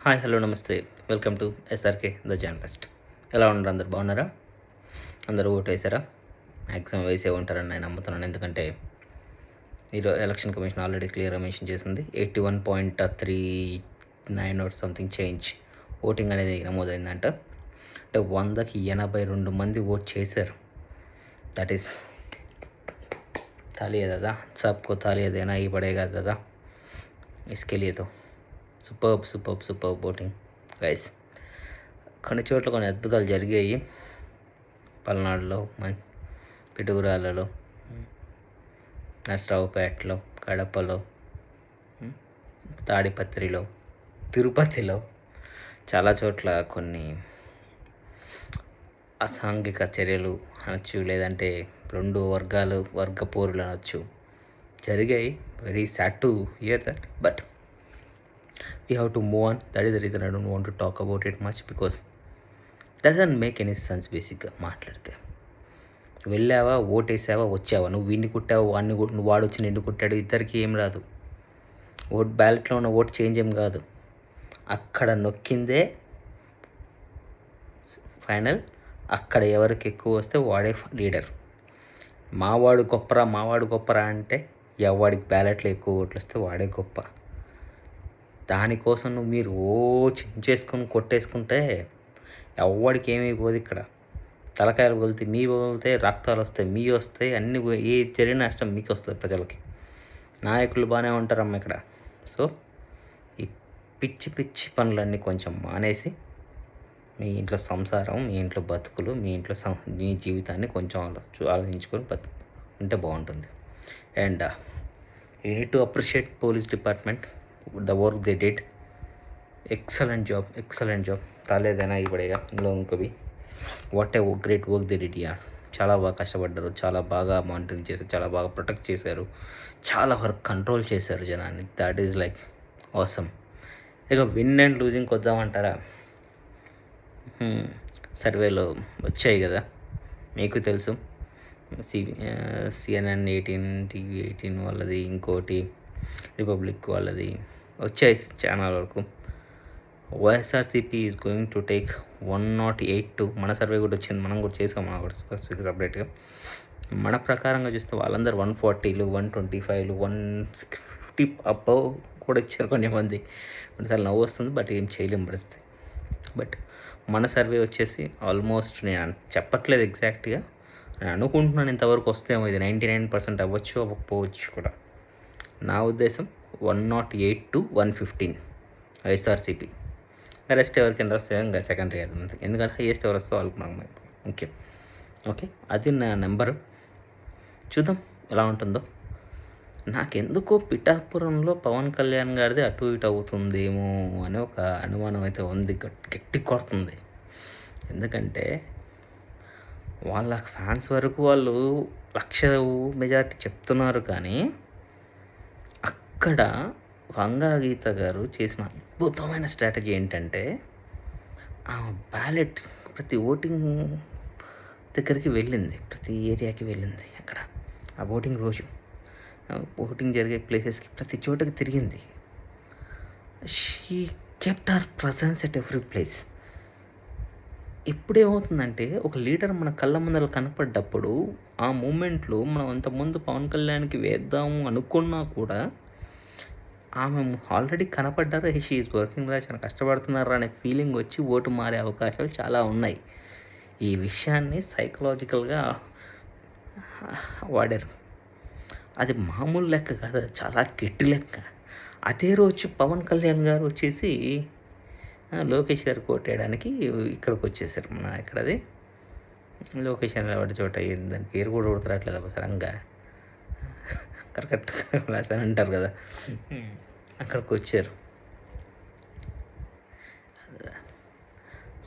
Hi hello నమస్తే welcome to SRK the journalist. ఎలా ఉన్నారు? అందరు బాగున్నారా? అందరూ ఓటు వేసారా? మ్యాక్సిమం వేసే ఉంటారని నేను నమ్ముతున్నాను. ఎందుకంటే ఈరోజు ఎలక్షన్ కమిషన్ ఆల్రెడీ క్లియర్గా మెన్షన్ చేసింది 81.39 ఆర్ సంథింగ్ చేంజ్ ఓటింగ్ అనేది నమోదైందంట. అంటే 100కి 82 మంది ఓట్ చేశారు. దట్ ఈస్ तालिए दादा, सबको तालियां देना ही पड़ेगा दादा इसके लिए तो. Super voting guys. కొన్ని చోట్ల కొన్ని అద్భుతాలు జరిగాయి. పల్నాడులో, పిడుగురాళ్ళలో, నర్సరావుపేటలో, కడపలో, తాడిపత్రిలో, తిరుపతిలో చాలా చోట్ల కొన్ని అసాంఘిక చర్యలు అనొచ్చు, లేదంటే రెండు వర్గ పోరులు అనొచ్చు జరిగాయి. Very sad to hear that, but we have to move on. That is the reason I don't want to talk about it much, because that doesn't make any sense. బేసిక్గా మాట్లాడితే వెళ్ళావా, ఓటేసావా, వచ్చావా, నువ్వు వీడిని కుట్టావా, నువ్వు వాడు వచ్చి నిండు కుట్టాడు, ఇద్దరికి ఏం రాదు. బ్యాలెట్లో ఉన్న ఓటు చేంజ్ ఏం కాదు. అక్కడ నొక్కిందే ఫైనల్. అక్కడ ఎవరికి ఎక్కువ వస్తే వాడే లీడర్. మావాడు గొప్పరా అంటే ఎవడికి బ్యాలెట్లో ఎక్కువ ఓట్లు వస్తే వాడే గొప్ప. దానికోసం మీరు చించేసుకొని కొట్టేసుకుంటే ఎవడికి ఏమైపోదు. ఇక్కడ తలకాయలు కొలితే మీ వదిలితే రక్తాలు వస్తాయి, మీ వస్తాయి, అన్ని ఏ జరిగిన నష్టం మీకు వస్తుంది. ప్రజలకి నాయకులు బాగానే ఉంటారమ్మ ఇక్కడ. సో ఈ పిచ్చి పనులన్నీ కొంచెం మానేసి మీ ఇంట్లో సంసారం, మీ ఇంట్లో బతుకులు, మీ జీవితాన్ని కొంచెం ఆలోచించుకొని ఉంటే బాగుంటుంది. And you need to appreciate police department, the work they did. excellent job. ताले देना ही पड़ेगा इन लोगों को भी. What a great work they did యార్. చాలా బాగా కష్టపడ్డారు, చాలా బాగా మానిటరింగ్ చేశారు, చాలా బాగా ప్రొటెక్ట్ చేశారు, చాలా వరకు కంట్రోల్ చేశారు జనాన్ని. That is like awesome. ఇక విన్ అండ్ లూజింగ్కి వద్దామంటారా? సర్వేలో వచ్చాయి కదా, మీకు తెలుసు. CNN 18, TV 18 వాళ్ళది, ఇంకోటి రిపబ్లిక్ వాళ్ళది వచ్చాయి ఛానల్ వరకు. YSRCP is going to take 108. మన సర్వే కూడా వచ్చింది, మనం కూడా చేసాం, మనం కూడా స్పెసిఫిక్ సపరేట్గా. మన ప్రకారంగా చూస్తే వాళ్ళందరూ 140లు, 125లు, 150 అబవ్ కూడా ఇచ్చారు కొంతమంది. కొన్నిసార్లు నవ్వు వస్తుంది, బట్ ఏం చేయలేం పరిస్థితి. బట్ మన సర్వే వచ్చేసి ఆల్మోస్ట్, నేను చెప్పట్లేదు ఎగ్జాక్ట్గా, నేను అనుకుంటున్నాను ఇంతవరకు వస్తేమో ఇది 99% అవ్వచ్చు, అవ్వకపోవచ్చు కూడా. నా ఉద్దేశం 108 to 115 వైఎస్ఆర్సీపీ. రెస్ట్ ఎవరికైనా వస్తే ఇంకా సెకండరీ అది, ఎందుకంటే హైయెస్ట్ ఎవరు వస్తే వాళ్ళకి మనకు ఓకే. అది నా నెంబరు. చూద్దాం ఎలా ఉంటుందో. నాకెందుకో పిఠాపురంలో పవన్ కళ్యాణ్ గారిది అటు ఇటు అవుతుందేమో అని ఒక అనుమానం అయితే ఉంది, గట్టి కొడుతుంది. ఎందుకంటే వాళ్ళ ఫ్యాన్స్ వరకు వాళ్ళు 1,00,000 మెజార్టీ చెప్తున్నారు, కానీ అక్కడ వంగాగీత గారు చేసిన అద్భుతమైన స్ట్రాటజీ ఏంటంటే, ఆ బ్యాలెట్ ప్రతి ఓటింగ్ దగ్గరికి వెళ్ళింది, ప్రతి ఏరియాకి వెళ్ళింది. అక్కడ ఆ ఓటింగ్ జరిగే ప్లేసెస్కి ప్రతి చోటకి తిరిగింది. She kept her presence at every place. ఎప్పుడేమవుతుందంటే, ఒక లీడర్ మన కళ్ళ ముందర కనపడ్డప్పుడు ఆ మూమెంట్లో మనం అంతకుముందు పవన్ కళ్యాణ్కి వేద్దాము అనుకున్నా కూడా ఆమె ఆల్రెడీ కనపడ్డారు, షీ ఈజ్ వర్కింగ్ రా, చాలా కష్టపడుతున్నారా అనే ఫీలింగ్ వచ్చి ఓటు మారే అవకాశాలు చాలా ఉన్నాయి. ఈ విషయాన్ని సైకలాజికల్గా వాడారు. అది మామూలు లెక్క కాదు, చాలా గట్టి లెక్క. అదే రోజు పవన్ కళ్యాణ్ గారు వచ్చేసి లోకేష్ గారు కొట్టేయడానికి ఇక్కడికి వచ్చేసారు. మన ఇక్కడది లోకేష్ అని వాడి చోట, దాని పేరు కూడా గుర్తురాట్లేదు సడన్గా, కరెక్ట్ క్లాస్ అని అంటారు కదా, అక్కడికి వచ్చారు.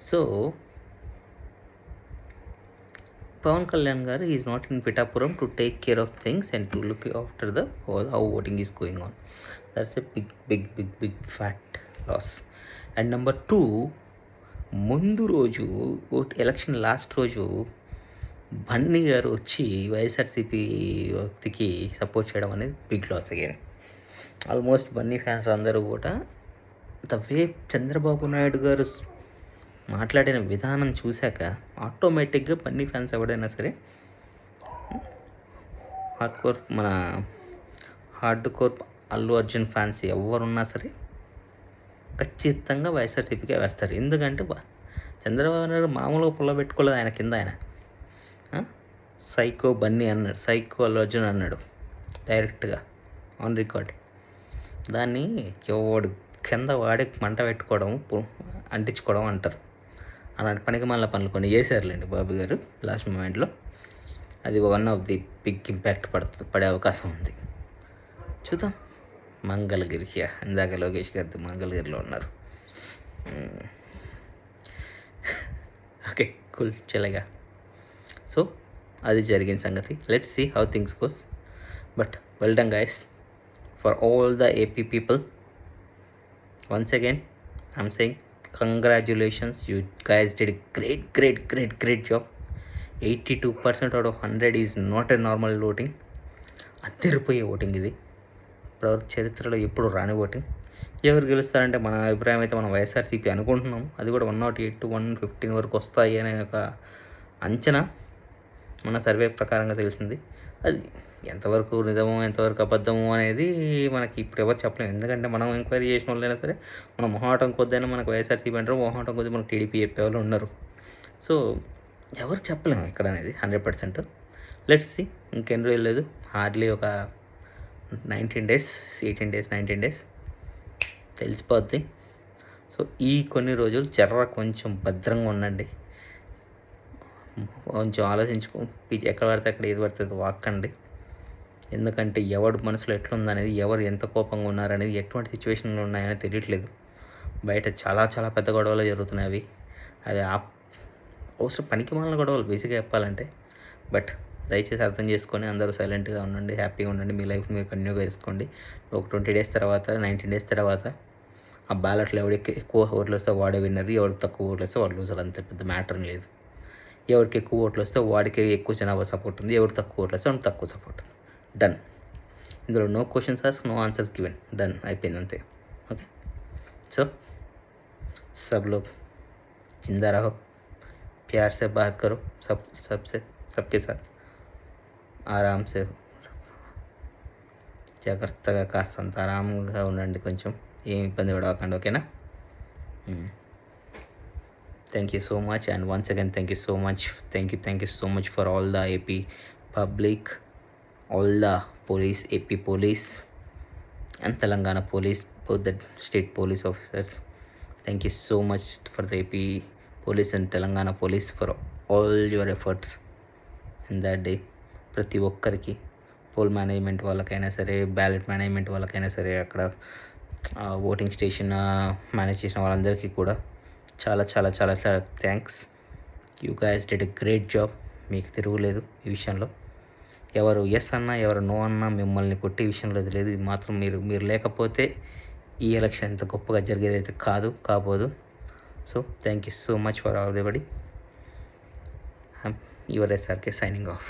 So Pawan Kalyan garu is not in Pithapuram to take care of things and to look after the how voting is going on. That's a big fact loss. And number 2, ముందు రోజు ఎలక్షన్ లాస్ట్ రోజు బన్నీ గారు వచ్చి వైఎస్ఆర్సీపీ వ్యక్తికి సపోర్ట్ చేయడం అనేది బిగ్ లాస్ అయ్యారు. Almost Bunny fans అందరూ కూడా ద వే చంద్రబాబు నాయుడు గారు మాట్లాడిన విధానం చూశాక ఆటోమేటిక్గా బన్నీ ఫ్యాన్స్ ఎవడైనా సరే, hard core Allu Arjun fans ఎవరున్నా సరే ఖచ్చితంగా వైఎస్ఆర్సీపీకే వేస్తారు. ఎందుకంటే చంద్రబాబు నాయుడు మామూలుగా పుల్ల పెట్టుకోలేదు ఆయన కింద. ఆయన సైకో బన్నీ అన్నాడు, సైకో అల్లు అర్జున్ అన్నాడు డైరెక్ట్గా ఆన్ రికార్డ్. దాన్ని ఎవడు కింద వాడి మంట పెట్టుకోవడం, అంటించుకోవడం అంటారు. అలాంటి పనికి మళ్ళీ పనులు కొన్ని చేశారులేండి బాబు గారు లాస్ట్ మూమెంట్లో. అది one of the big impact పడే అవకాశం ఉంది. చూద్దాం. మంగళగిరి, ఇందాక లోకేష్ గారి మంగళగిరిలో ఉన్నారు. ఓకే, కూల్, చల్లగా. సో అది జరిగిన సంగతి. Let's see how things goes. But well done guys for all the AP people. Once again I'm saying congratulations, you guys did a great job. 82% out of 100 is not a normal voting. అద్దరిపోయే voting ఇది. ఇప్పటివరకు చరిత్రలో ఎప్పుడు రాని voting. ఎవరు గెలుస్తారంటే మన అభిప్రాయం అయితే మనం వైఎస్ఆర్సీపీ అనుకుంటున్నాం. అది కూడా 108 to 115 వరకు వస్తాయి అనే ఒక అంచనా మన సర్వే ప్రకారంగా తెలిసింది. అది ఎంతవరకు నిజమో ఎంతవరకు అబద్ధమో అనేది మనకి ఇప్పుడు ఎవరు చెప్పలేము. ఎందుకంటే మనం ఎంక్వైరీ చేసిన వాళ్ళైనా సరే మనం మొహాటం కొద్దైనా మనకు వైఎస్ఆర్సీపీ అంటారు, మొహాటం కొద్ది మనకు టీడీపీ చెప్పేవాళ్ళు ఉన్నారు. సో ఎవరు చెప్పలేము ఇక్కడ అనేది 100%. Let's see. ఇంకెన్ని రోజులు లేదు, హార్డ్లీ ఒక 18 days తెలిసిపోద్ది. సో ఈ కొన్ని రోజులు కొంచెం భద్రంగా ఉండండి. కొంచెం ఆలోచించుకో, ఎక్కడ పడితే అక్కడ ఏది పడుతుంది వాక్కండి. ఎందుకంటే ఎవడు మనసులో ఎట్లుందనేది, ఎవరు ఎంత కోపంగా ఉన్నారనేది, ఎటువంటి సిచ్యువేషన్లు ఉన్నాయని తెలియట్లేదు. బయట చాలా చాలా పెద్ద గొడవలు జరుగుతున్నాయి. అవి అవసరం పనికి మాలిన గొడవలు బేసిక్గా చెప్పాలంటే. బట్ దయచేసి అర్థం చేసుకొని అందరూ సైలెంట్గా ఉండండి, హ్యాపీగా ఉండండి, మీ లైఫ్ మీరు కంటిన్యూగా వేసుకోండి. ఒక 20 days తర్వాత 19 days తర్వాత ఆ బ్యాలెట్లో ఎవరికి ఎక్కువ ఓట్లు వస్తే వాడే విన్నర్, ఎవరికి తక్కువ ఓట్లు వస్తే వాడు లూజర్. అంతే, పెద్ద మ్యాటర్ లేదు. ఎవరికి ఎక్కువ ఓట్లు వస్తే వాడికి ఎక్కువ జనాభా సపోర్ట్ ఉంది, ఎవరికి తక్కువ ఓట్లు వస్తే వాడికి తక్కువ సపోర్ట్ ఉంది. డన్. ఇందులో no questions ask, no answers given. Done, అయిపోయింది అంతే. ఓకే, సో सब लोग जिंदा रहो, प्यार से बात करो, सबके साथ ఆరామ్ సే, జాగ్రత్తగా కాస్తంత ఆరాముగా ఉండండి, కొంచెం ఏం ఇబ్బంది పడవకండి. ఓకేనా? Thank you so much. And once again thank you so much for all the AP public, all the police, AP police and Telangana police, both the state police officers. Thank you so much for the AP police and Telangana police for all your efforts in that day. ప్రతి ఒక్కరికి, poll management వాళ్ళకైనా సరే, ballot management వాళ్ళకైనా సరే, అక్కడ voting station manage చేసిన వాళ్ళందరికీ కూడా చాలా చాలా చాలా చాలా thanks. You guys did a great job. మీకు తిరుగులేదు ఈ విషయంలో. ఎవరు ఎస్ అన్నా ఎవరు నో అన్నా మిమ్మల్ని కొట్టే విషయంలో అది లేదు. ఇది మాత్రం మీరు లేకపోతే ఈ ఎలక్షన్ ఎంత గొప్పగా జరిగేది అయితే కాబోదు. So thank you so much for all every. Your SRK signing off.